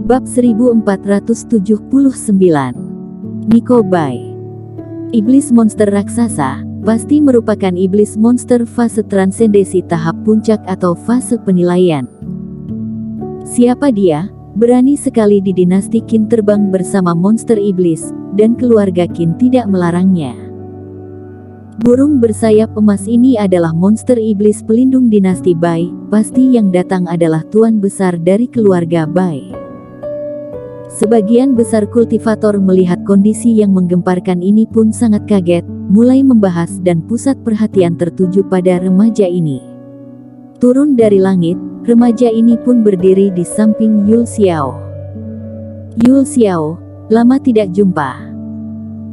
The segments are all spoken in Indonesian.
Bab 1479. Nico Bai. Iblis monster raksasa pasti merupakan iblis monster fase transendesi tahap puncak atau fase penilaian. Siapa dia? Berani sekali di dinasti Qin terbang bersama monster iblis, dan keluarga Qin tidak melarangnya. Burung bersayap emas ini adalah monster iblis pelindung dinasti Bai, pasti yang datang adalah tuan besar dari keluarga Bai. Sebagian besar kultivator melihat kondisi yang menggemparkan ini pun sangat kaget, mulai membahas dan pusat perhatian tertuju pada remaja ini. Turun dari langit, remaja ini pun berdiri di samping Yul Xiao. Yul Xiao, lama tidak jumpa.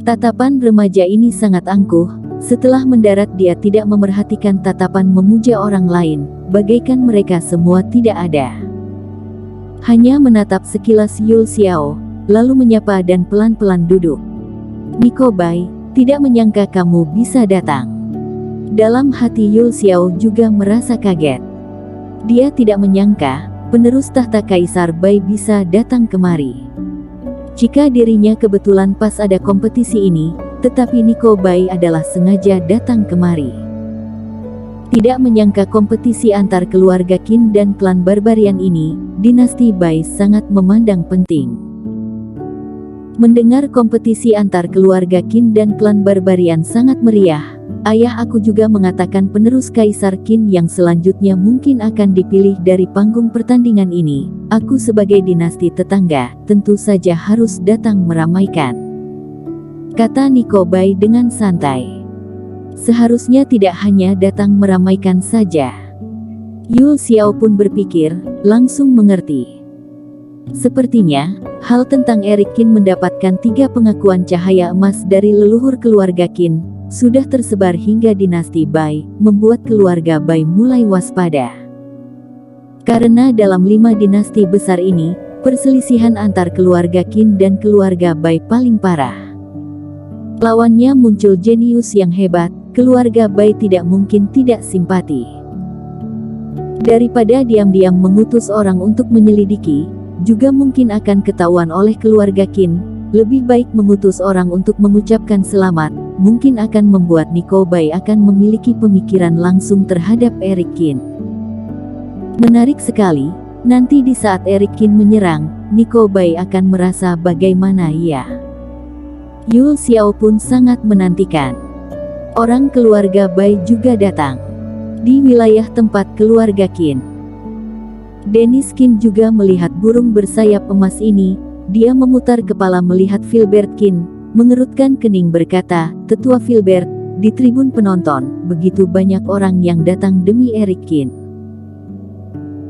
Tatapan remaja ini sangat angkuh, setelah mendarat dia tidak memerhatikan tatapan memuja orang lain, bagaikan mereka semua tidak ada. Hanya menatap sekilas Yul Xiao, lalu menyapa dan pelan-pelan duduk. Nico Bai, tidak menyangka kamu bisa datang. Dalam hati Yul Xiao juga merasa kaget. Dia tidak menyangka, penerus tahta Kaisar Bai bisa datang kemari. Jika dirinya kebetulan pas ada kompetisi ini, tetapi Nico Bai adalah sengaja datang kemari. Tidak menyangka kompetisi antar keluarga Qin dan klan barbarian ini, dinasti Bai sangat memandang penting. Mendengar kompetisi antar keluarga Qin dan klan barbarian sangat meriah, ayah aku juga mengatakan penerus Kaisar Qin yang selanjutnya mungkin akan dipilih dari panggung pertandingan ini. Aku sebagai dinasti tetangga, tentu saja harus datang meramaikan, kata Nico Bai dengan santai. Seharusnya tidak hanya datang meramaikan saja. Yul Xiao pun berpikir, langsung mengerti. Sepertinya, hal tentang Erik Qin mendapatkan 3 pengakuan cahaya emas dari leluhur keluarga Qin, sudah tersebar hingga dinasti Bai, membuat keluarga Bai mulai waspada. Karena dalam 5 dinasti besar ini, perselisihan antar keluarga Qin dan keluarga Bai paling parah. Lawannya muncul jenius yang hebat, keluarga Bai tidak mungkin tidak simpati. Daripada diam-diam mengutus orang untuk menyelidiki, juga mungkin akan ketahuan oleh keluarga Qin, lebih baik mengutus orang untuk mengucapkan selamat, mungkin akan membuat Nico Bai akan memiliki pemikiran langsung terhadap Erik Qin. Menarik sekali, nanti di saat Erik Qin menyerang, Nico Bai akan merasa bagaimana ya? Yul Xiao pun sangat menantikan. Orang keluarga Bai juga datang. Di wilayah tempat keluarga Qin, Dennis Qin juga melihat burung bersayap emas ini. Dia memutar kepala melihat Filbert Qin, mengerutkan kening berkata, "Tetua Filbert, di tribun penonton, begitu banyak orang yang datang demi Erik Qin.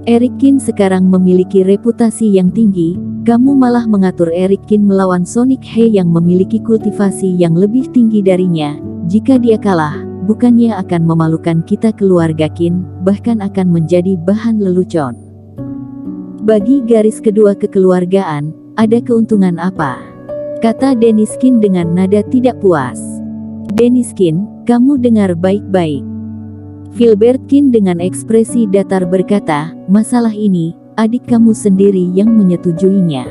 Erik Qin sekarang memiliki reputasi yang tinggi, kamu malah mengatur Erik Qin melawan Sonic He yang memiliki kultivasi yang lebih tinggi darinya. Jika dia kalah, bukannya akan memalukan kita keluarga Qin, bahkan akan menjadi bahan lelucon. Bagi garis kedua kekeluargaan, ada keuntungan apa?" kata Dennis Qin dengan nada tidak puas. "Dennis Qin, kamu dengar baik-baik." Filbert Qin dengan ekspresi datar berkata, "Masalah ini, adik kamu sendiri yang menyetujuinya.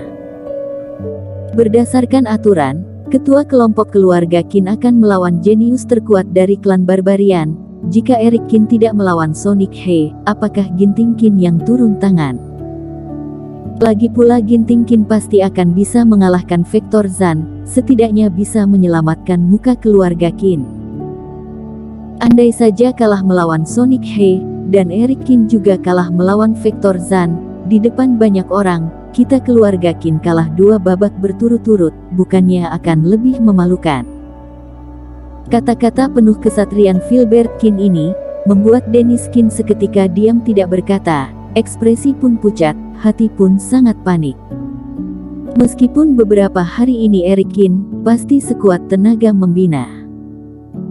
Berdasarkan aturan, ketua kelompok keluarga Qin akan melawan jenius terkuat dari klan barbarian. Jika Erik Qin tidak melawan Sonic He, apakah Ginting Qin yang turun tangan? Lagi pula Ginting Qin pasti akan bisa mengalahkan Vector Zan, setidaknya bisa menyelamatkan muka keluarga Qin. Andai saja kalah melawan Sonic He, dan Erik Qin juga kalah melawan Vector Zan, di depan banyak orang, kita keluarga Qin kalah 2 babak berturut-turut, bukannya akan lebih memalukan?" Kata-kata penuh kesatrian Filbert Qin ini, membuat Dennis Qin seketika diam tidak berkata, ekspresi pun pucat, hati pun sangat panik. Meskipun beberapa hari ini Erik Qin, pasti sekuat tenaga membina.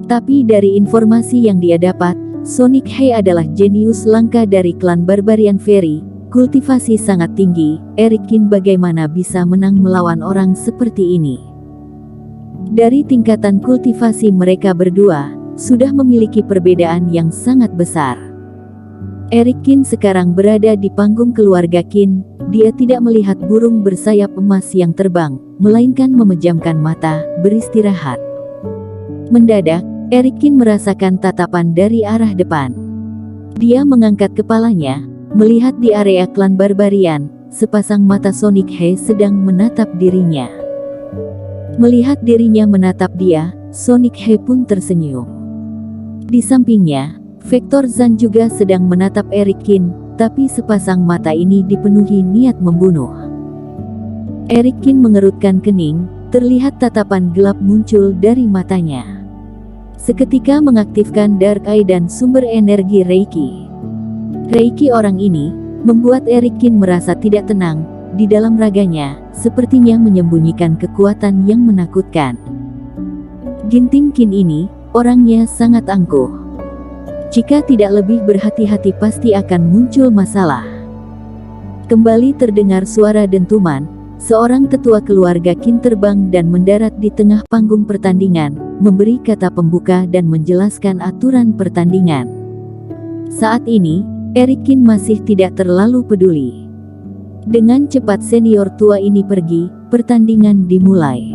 Tapi dari informasi yang dia dapat, Sonic He adalah jenius langka dari klan barbarian Fairy, kultivasi sangat tinggi. Erik Qin bagaimana bisa menang melawan orang seperti ini? Dari tingkatan kultivasi mereka berdua, sudah memiliki perbedaan yang sangat besar. Erik Qin sekarang berada di panggung keluarga Qin, dia tidak melihat burung bersayap emas yang terbang, melainkan memejamkan mata, beristirahat. Mendadak, Erikin merasakan tatapan dari arah depan. Dia mengangkat kepalanya, melihat di area klan barbarian, sepasang mata Sonic He sedang menatap dirinya. Melihat dirinya menatap dia, Sonic He pun tersenyum. Di sampingnya, Vector Zan juga sedang menatap Erikin, tapi sepasang mata ini dipenuhi niat membunuh. Erikin mengerutkan kening, terlihat tatapan gelap muncul dari matanya. Seketika mengaktifkan Dark Eye dan sumber energi Reiki. Reiki orang ini membuat Erikin merasa tidak tenang di dalam raganya, sepertinya menyembunyikan kekuatan yang menakutkan. Ginting Qin ini orangnya sangat angkuh. Jika tidak lebih berhati-hati pasti akan muncul masalah. Kembali terdengar suara dentuman, seorang tetua keluarga Qin terbang dan mendarat di tengah panggung pertandingan, memberi kata pembuka dan menjelaskan aturan pertandingan. Saat ini, Erikin masih tidak terlalu peduli. Dengan cepat senior tua ini pergi, pertandingan dimulai.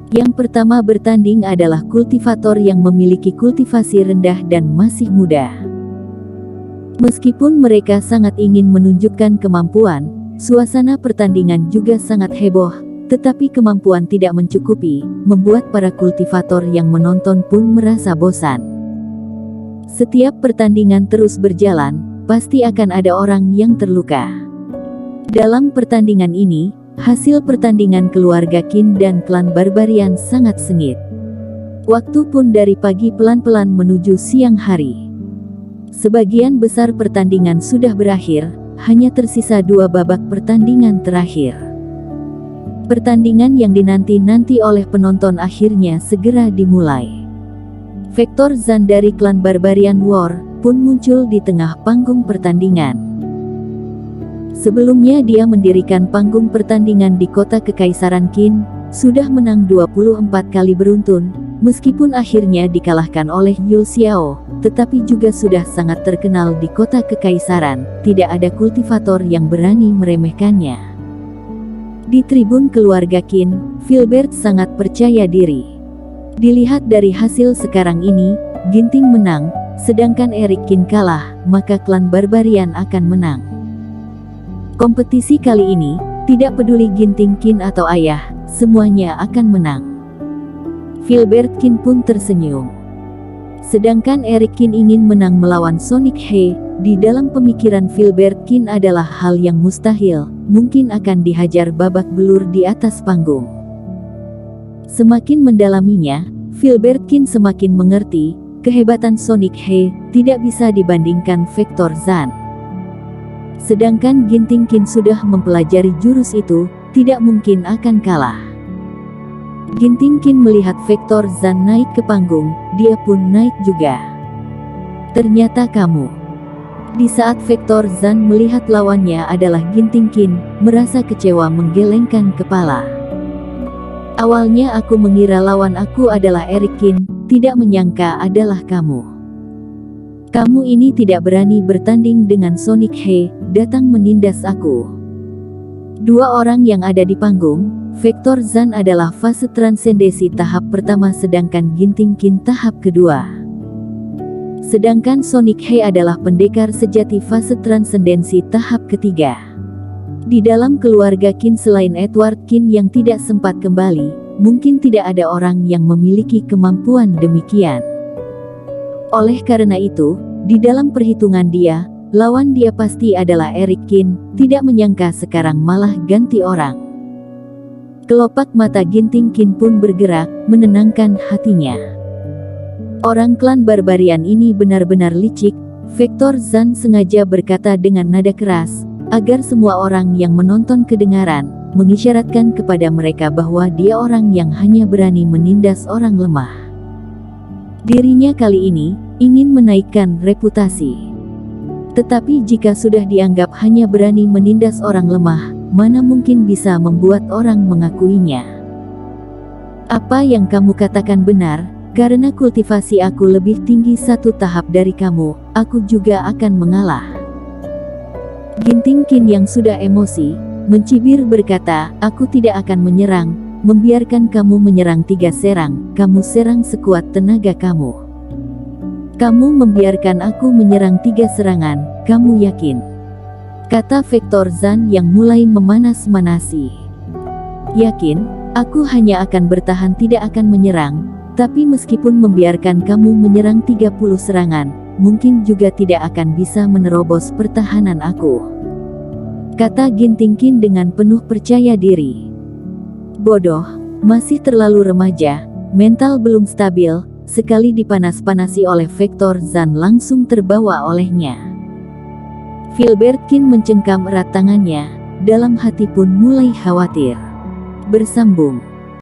Yang pertama bertanding adalah kultivator yang memiliki kultivasi rendah dan masih muda. Meskipun mereka sangat ingin menunjukkan kemampuan, suasana pertandingan juga sangat heboh, tetapi kemampuan tidak mencukupi, membuat para kultivator yang menonton pun merasa bosan. Setiap pertandingan terus berjalan, pasti akan ada orang yang terluka. Dalam pertandingan ini, hasil pertandingan keluarga Qin dan klan barbarian sangat sengit. Waktu pun dari pagi pelan-pelan menuju siang hari. Sebagian besar pertandingan sudah berakhir, hanya tersisa 2 babak pertandingan terakhir. Pertandingan yang dinanti-nanti oleh penonton akhirnya segera dimulai. Vector Zan dari klan Barbarian War pun muncul di tengah panggung pertandingan. Sebelumnya dia mendirikan panggung pertandingan di kota Kekaisaran Qin, sudah menang 24 kali beruntun, meskipun akhirnya dikalahkan oleh Yu Xiao, tetapi juga sudah sangat terkenal di kota Kekaisaran, tidak ada kultivator yang berani meremehkannya. Di tribun keluarga Qin, Filbert sangat percaya diri. Dilihat dari hasil sekarang ini, Ginting menang, sedangkan Eric Qin kalah, maka klan Barbarian akan menang. Kompetisi kali ini, tidak peduli Ginting Qin atau ayah, semuanya akan menang. Filbert Qin pun tersenyum. Sedangkan Eric Qin ingin menang melawan Sonic He, di dalam pemikiran Filbert Qin adalah hal yang mustahil, mungkin akan dihajar babak belur di atas panggung. Semakin mendalaminya, Filbert Qin semakin mengerti, kehebatan Sonic He tidak bisa dibandingkan Vector Zan. Sedangkan Ginting Qin sudah mempelajari jurus itu, tidak mungkin akan kalah. Ginting Qin melihat Vector Zan naik ke panggung, dia pun naik juga. Ternyata kamu. Di saat Vector Zan melihat lawannya adalah Ginting Qin, merasa kecewa menggelengkan kepala. Awalnya aku mengira lawan aku adalah Eric Qin, tidak menyangka adalah kamu. Kamu ini tidak berani bertanding dengan Sonic He, datang menindas aku. 2 orang yang ada di panggung, Vector Zan adalah fase transendensi tahap pertama sedangkan Ginting Qin tahap kedua. Sedangkan Sonic He adalah pendekar sejati fase transendensi tahap ketiga. Di dalam keluarga Qin selain Edward Qin yang tidak sempat kembali, mungkin tidak ada orang yang memiliki kemampuan demikian. Oleh karena itu, di dalam perhitungan dia, lawan dia pasti adalah Eric Qin, tidak menyangka sekarang malah ganti orang. Kelopak mata Ginting Qin pun bergerak, menenangkan hatinya. Orang klan Barbarian ini benar-benar licik, Vector Zan sengaja berkata dengan nada keras, agar semua orang yang menonton kedengaran, mengisyaratkan kepada mereka bahwa dia orang yang hanya berani menindas orang lemah. Dirinya kali ini, ingin menaikkan reputasi. Tetapi jika sudah dianggap hanya berani menindas orang lemah, mana mungkin bisa membuat orang mengakuinya. Apa yang kamu katakan benar, karena kultivasi aku lebih tinggi 1 tahap dari kamu, aku juga akan mengalah. Ginting Qin yang sudah emosi, mencibir berkata, aku tidak akan menyerang, membiarkan kamu menyerang 3 serang, kamu serang sekuat tenaga kamu. Kamu membiarkan aku menyerang 3 serangan, kamu yakin? Kata Vektor Zan yang mulai memanas-manasi. Yakin, aku hanya akan bertahan, tidak akan menyerang, tapi meskipun membiarkan kamu menyerang 30 serangan, mungkin juga tidak akan bisa menerobos pertahanan aku. Kata Ginting Qin dengan penuh percaya diri. Bodoh, masih terlalu remaja, mental belum stabil, sekali dipanas-panasi oleh Vektor Zan langsung terbawa olehnya. Filbert Qin mencengkam erat tangannya, dalam hati pun mulai khawatir. Bersambung.